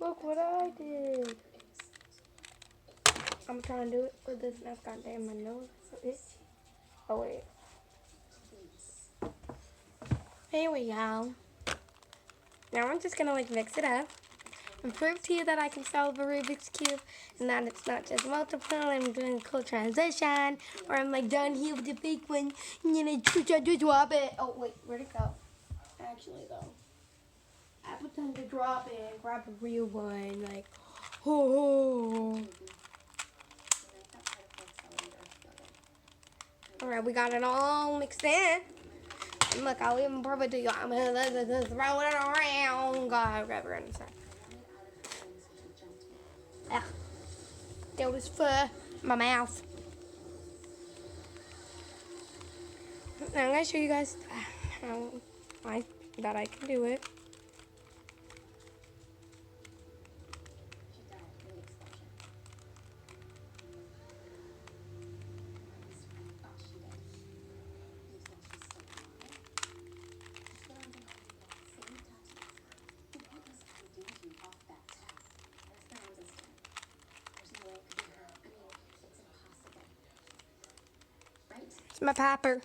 Look what I did. I'm trying to do it with this and I've got damn my nose. Oh wait. Here we go. Now I'm just gonna like mix it up and prove to you that I can solve a Rubik's Cube and that it's not just multiple. I'm doing a cool transition or I'm like down here with the fake one and then I just drop it. Oh wait, where'd it go? Actually though, I pretend to drop it and grab a real one like, oh. Alright, we got it all mixed in. And look, I'll even prove it to you. I'm gonna throw it around. God, grab it inside. Ah, there was fur in my mouth. Now I'm gonna show you guys how I can do it. It's my popper.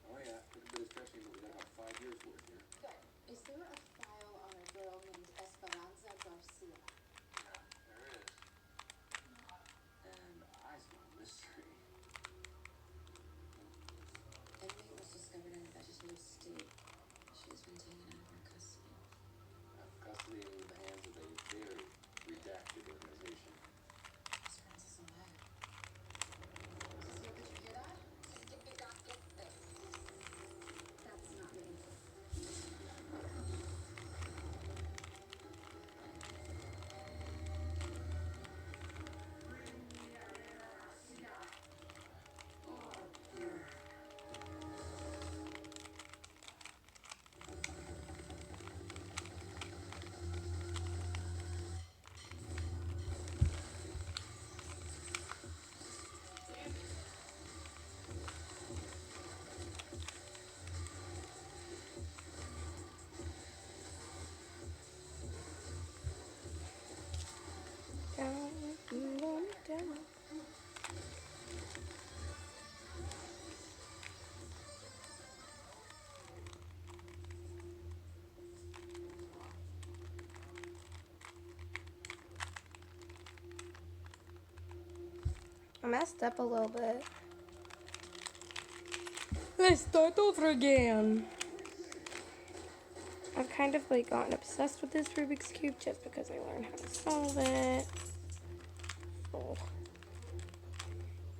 Oh yeah, it's a bit of stretching, but we got about 5 years worth here. Good. Is there a file on a girl named Esperanza Garcia? Yeah, there is. And I smell mystery. Emily was discovered in a vegetative state. She has been taken out of our custody. Custody in the hands of a very redacted organization. Esperanza's alive. Cecile, did you hear that? You got this. That's not me. Down. I messed up a little bit. Let's start over again. I've kind of like gotten obsessed with this Rubik's Cube just because I learned how to solve it. Oh.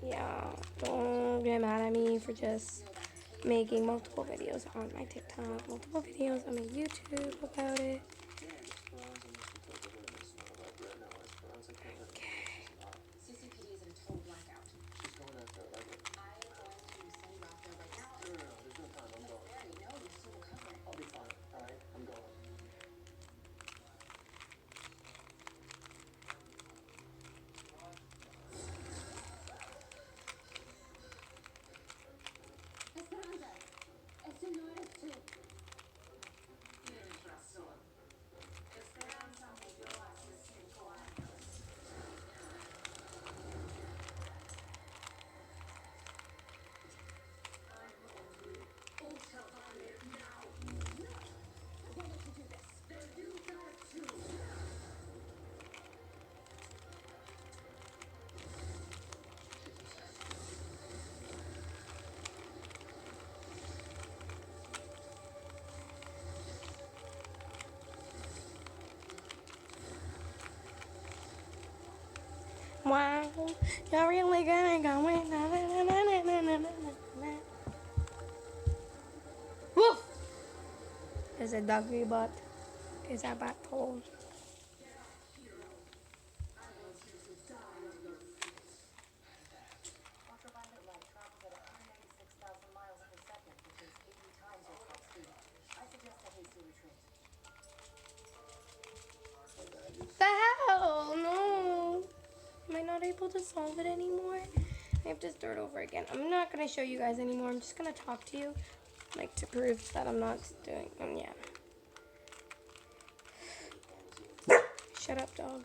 Yeah, don't get mad at me for just making multiple videos on my TikTok, multiple videos on my YouTube about it. CCPD is in a total blackout. She's going after it like it. I'm going to send you out there right now. No, there's no time. I'm going. Barry, no, you're still recovering. I'll be fine. All right, I'm going. Esperanza, ese no eres tú. Tienes razón. Esperanza murió hace 5 años. I'm only ultraviolet now. No! I won't let you do this. Then you got to. Wow, you're really gonna go in. Woof! Is it doggy butt? Is that butt hole? Ultraviolet light travels at 196,000 miles per second, which is 80 times your top speed. I suggest a hasty retreat. The hell? No. Am I not able to solve it anymore? I have to start over again. I'm not going to show you guys anymore. I'm just going to talk to you, like, to prove that I'm not doing, yeah. Shut up, dog.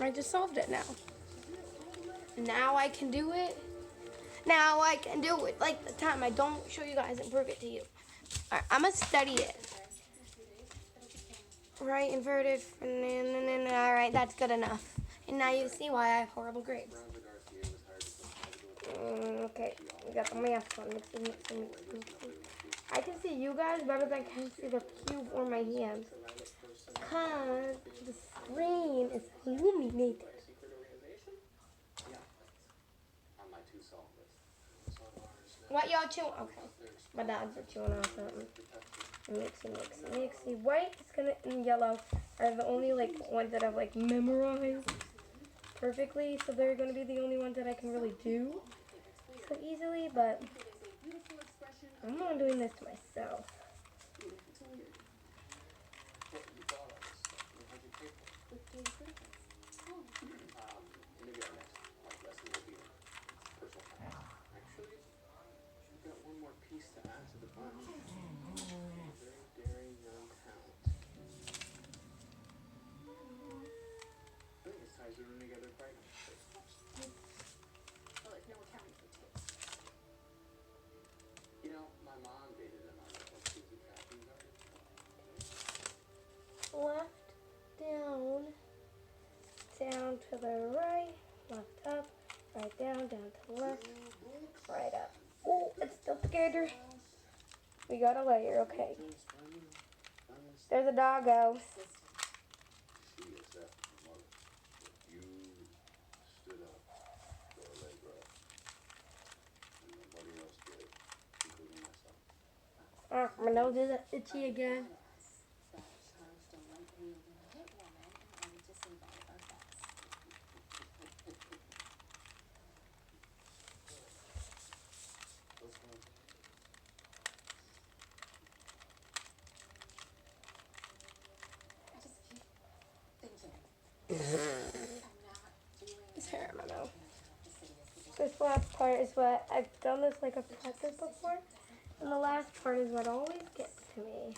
I just solved it now. Now I can do it. Now I can do it like the time I don't show you guys and prove it to you. Alright, I'm gonna study it. Right, inverted. Alright, that's good enough. And now you see why I have horrible grades. Okay, we got the math one. Mixing. I can see you guys better than I can see the cube or my hands. Because the screen is illuminated. What y'all chewing? Okay. My dogs are chewing on something. Mixy. White and yellow are the only ones that I've memorized perfectly. So they're gonna be the only ones that I can really do so easily, but I'm not doing this to myself. Left, down to the right, left up, right down to left, right up. Oh, it's still together. We got a layer, okay. There's a doggo. Oh, my nose is itchy again. This hair in my mouth. This last part is what I've done this I've practiced before, and the last part is what always gets to me.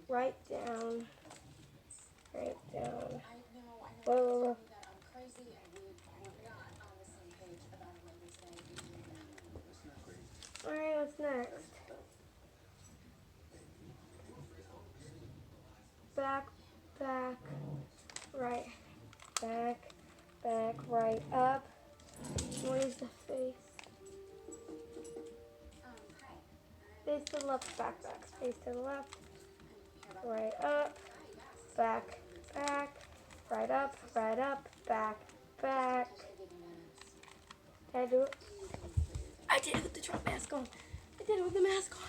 Right down. Whoa. Alright, what's next? Back, right. Back, right, up. Where's the face? Face to the left, back. Face to the left. Right up. Back. Right up, back. Did I do it? I did it with the Trump mask on. I did it with the mask on.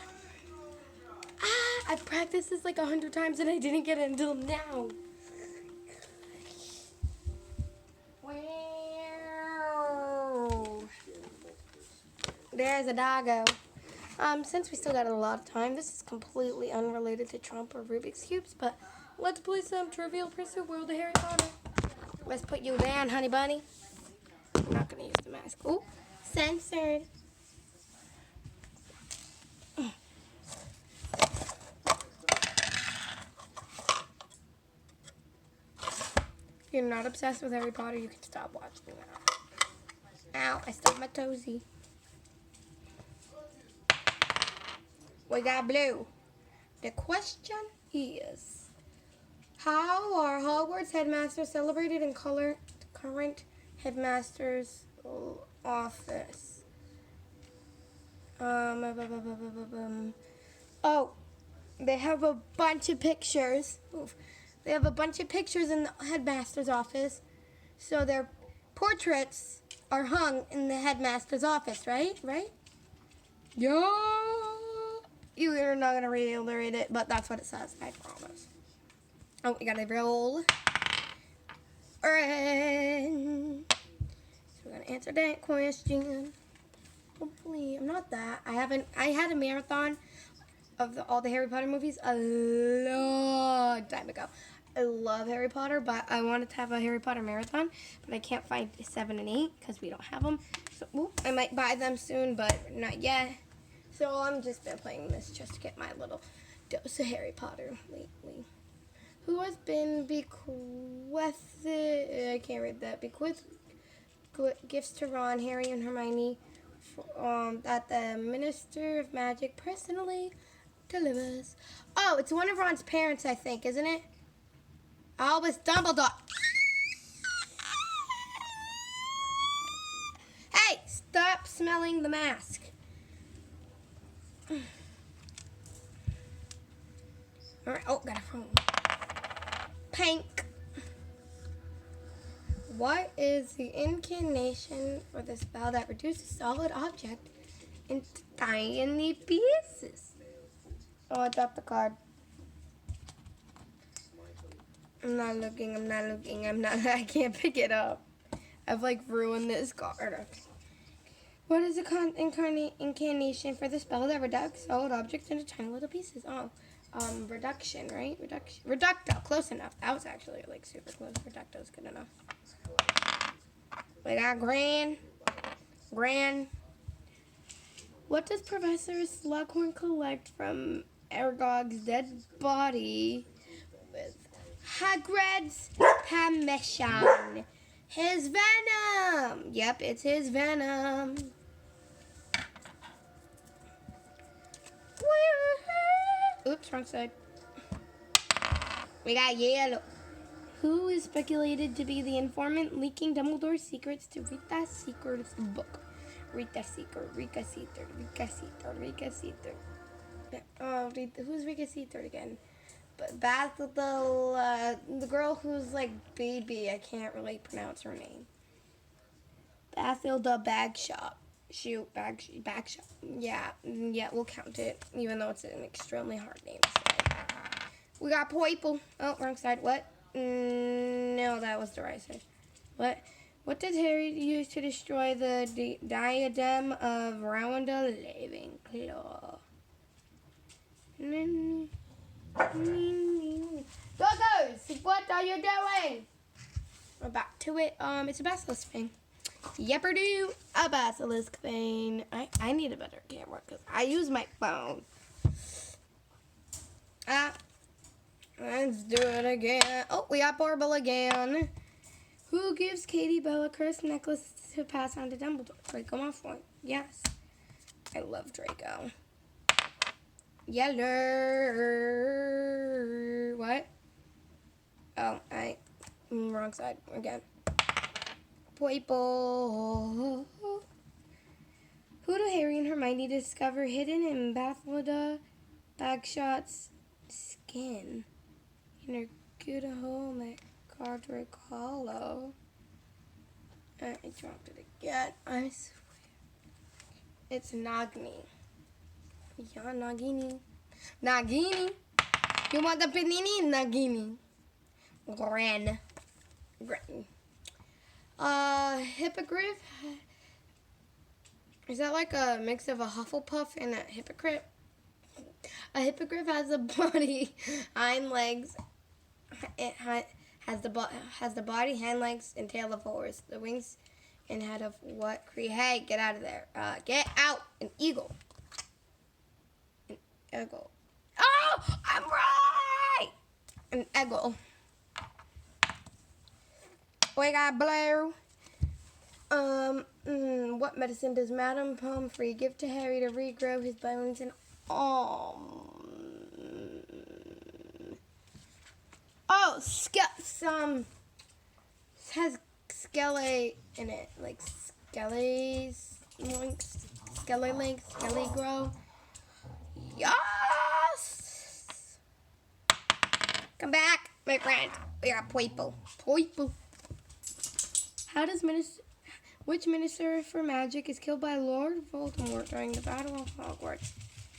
I've practiced this 100 times and I didn't get it until now. There's a doggo. Since we still got a lot of time, this is completely unrelated to Trump or Rubik's Cubes, but let's play some Trivial Pursuit World of Harry Potter. Let's put you down, honey bunny. I'm not going to use the mask. Ooh, censored. If you're not obsessed with Harry Potter, you can stop watching now. Ow, I stubbed my toesy. We got blue. The question is, how are Hogwarts headmasters celebrated in current headmaster's office? Oh, they have a bunch of pictures. They have a bunch of pictures in the headmaster's office. So their portraits are hung in the headmaster's office, right? Yeah. You're not going to be able to read it, but that's what it says, I promise. Oh, we gotta roll. Alright. So we're gonna answer that question. Hopefully, I'm not that. I had a marathon of all the Harry Potter movies a long time ago. I love Harry Potter, but I wanted to have a Harry Potter marathon, but I can't find 7 and 8 because we don't have them. So I might buy them soon, but not yet. So I'm just been playing this just to get my little dose of Harry Potter lately. Who has been bequeathed? I can't read that. Bequeathed gifts to Ron, Harry, and Hermione that the Minister of Magic personally delivers. Oh, it's one of Ron's parents, I think, isn't it? Oh, it's Dumbledore. Hey, stop smelling the mask. All right. Oh, got a phone. Pink. What is the incantation for the spell that reduces a solid object into tiny pieces? Oh, I dropped the card. I'm not looking. I can't pick it up. I've like ruined this card. What is the incantation for the spell that reduces solid objects into tiny little pieces? Oh, reduction, right? Reducto. Close enough. That was actually like super close. Reducto is good enough. We got Gran. What does Professor Slughorn collect from Aragog's dead body with Hagrid's permission? His venom. Yep, it's his venom. Oops, wrong side. We got yellow. Who is speculated to be the informant leaking Dumbledore's secrets to Rita Seeker's book? Rita Seeker. Oh, who's Rita Seeker again? But the girl who's like baby. I can't really pronounce her name. Bathilda Bagshot. Bagshot. Yeah, we'll count it, even though it's an extremely hard name to say. We got Poiple. Oh, wrong side. What? No, that was the right side. What did Harry use to destroy the diadem of Rowenda Ravenclaw? Doggos, what are you doing? We're back to it. It's a basilisk thing. Yepperdo, a basilisk thing. I need a better camera because I use my phone. Let's do it again. Oh, we got Barbel again. Who gives Katie Bell a cursed necklace to pass on to Dumbledore? Draco Malfoy. Yes. I love Draco. Yeller. What? Oh, wrong side again. Poiple. Who do Harry and Hermione discover hidden in Bathilda Bagshot's skin? In her good home at Godric Hollow. I dropped it again. I swear. It's Nagini. Yeah, Nagini. Nagini. You want the panini? Nagini. Gran. Hippogriff. Is that like a mix of a Hufflepuff and a Hippogriff? A Hippogriff has a body, hind legs. It has the body, hind legs, and tail of horse. The wings and head of what creature? Hey, get out of there! Get out! An eagle. An eagle. Oh, I'm right. An eagle. We got Blue. What medicine does Madame Pomfrey give to Harry to regrow his bones and has Skelly in it, like Skelly grow. Yes! Come back, my friend. We got Poiple. Which Minister for Magic is killed by Lord Voldemort during the Battle of Hogwarts?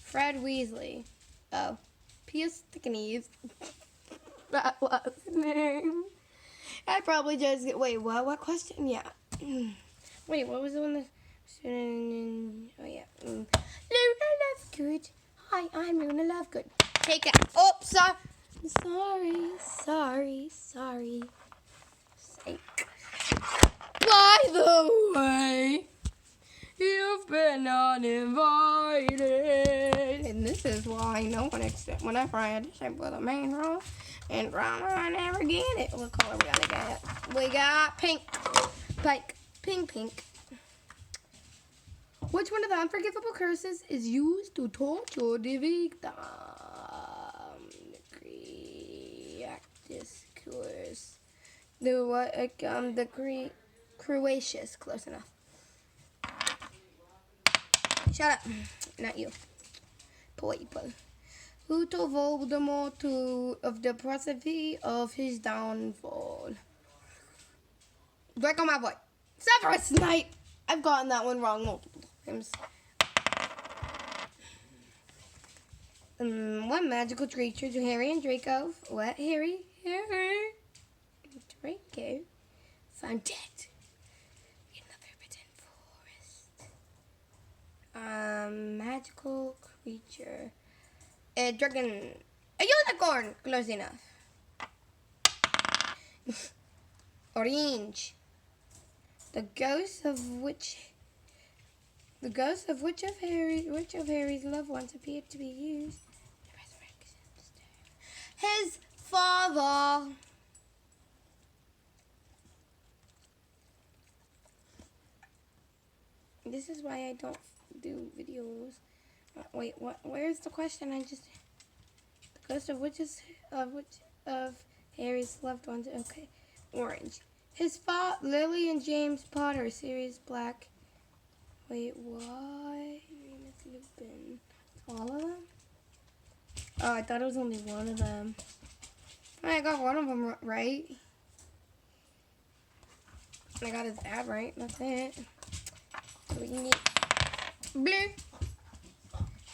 Fred Weasley. Oh. Pius Thickneys. that last name. I probably just get. Wait, what? What question? Yeah. Wait, what was the one that? Oh yeah. Luna Lovegood. Hi, I'm Luna Lovegood. Take it. Oh, sorry. Sake. By the way, you've been uninvited. And this is why no one except whenever I audition for the main role in drama, I never get it. What color we gonna get? We got pink. Pink. Which one of the unforgivable curses is used to torture the victim? Creactus curse. The Croatius. Close enough. Shut up. Not you. People. Who told Voldemort of the precipice of his downfall? Draco Malfoy. Severus Snape. I've gotten that one wrong multiple times. What magical creature do Harry and Draco? What, Harry? Draco found dead in the forbidden forest. Magical creature. A dragon. A unicorn. Close enough. Orange. The ghost of which of Harry's loved ones appeared to be used in the resurrection stone? His father. This is why I don't do videos. Wait, what? Where's the question? The ghost of which of Harry's loved ones? Okay, orange. His father, Lily and James Potter, Sirius Black. Wait, why? Remus Lupin. All of them? Oh, I thought it was only one of them. I got one of them right. I got his dad right. That's it. So we can get blue.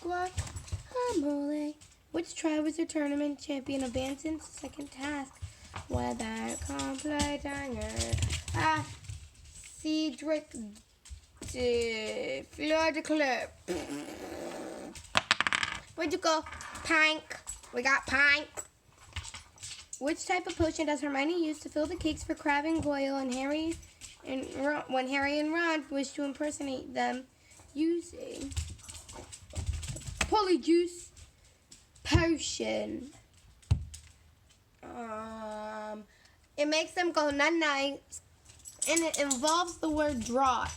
Guacamole. Which tribe was the tournament champion of Banson's second task? Whether complete Cedric Fleur de Club. Where'd you go? Pink. We got pink. Which type of potion does Hermione use to fill the cakes for Crabbe and Goyle and Harry and Ron, when Harry and Ron wish to impersonate them using Polyjuice potion? It makes them go night-night, and it involves the word draught.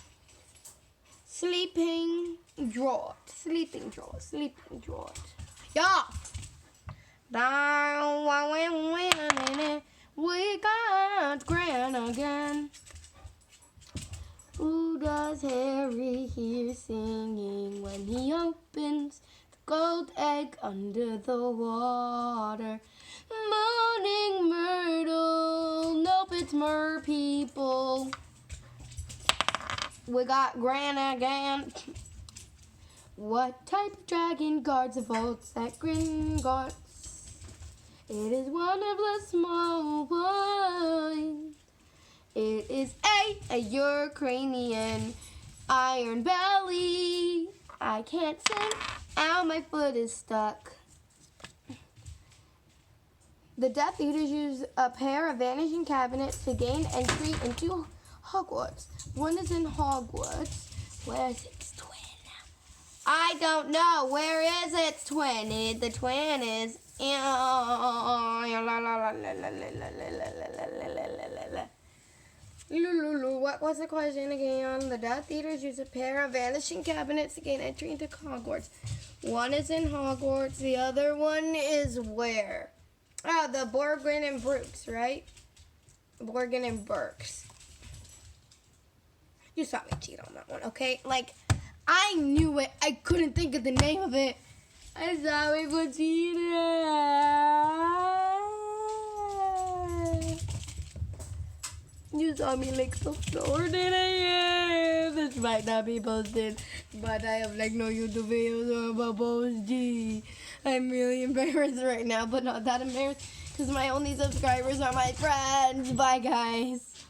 Sleeping draught. Yeah. We got Gran again. Who does Harry hear singing when he opens the gold egg under the water? Morning Myrtle. Nope, it's mer people. We got Gran again. What type of dragon guards the vaults at Gringotts? It is one of the small ones. It is a Ukrainian iron belly. I can't sing. Ow, my foot is stuck. The Death Eaters use a pair of vanishing cabinets to gain entry into Hogwarts. One is in Hogwarts. Where is its twin? I don't know. Where is its twin? The twin is in... What was the question again? The Death Eaters use a pair of vanishing cabinets to gain entry into Hogwarts. One is in Hogwarts. The other one is where? Oh, the Borgin and Brooks, right? Borgin and Burks. You saw me cheat on that one, okay? Like, I knew it. I couldn't think of the name of it. I saw me put cheat. You saw me like so sore, did I? This might not be posted, but I have like no YouTube videos or about post. Gee, I'm really embarrassed right now, but not that embarrassed. because my only subscribers are my friends. Bye, guys.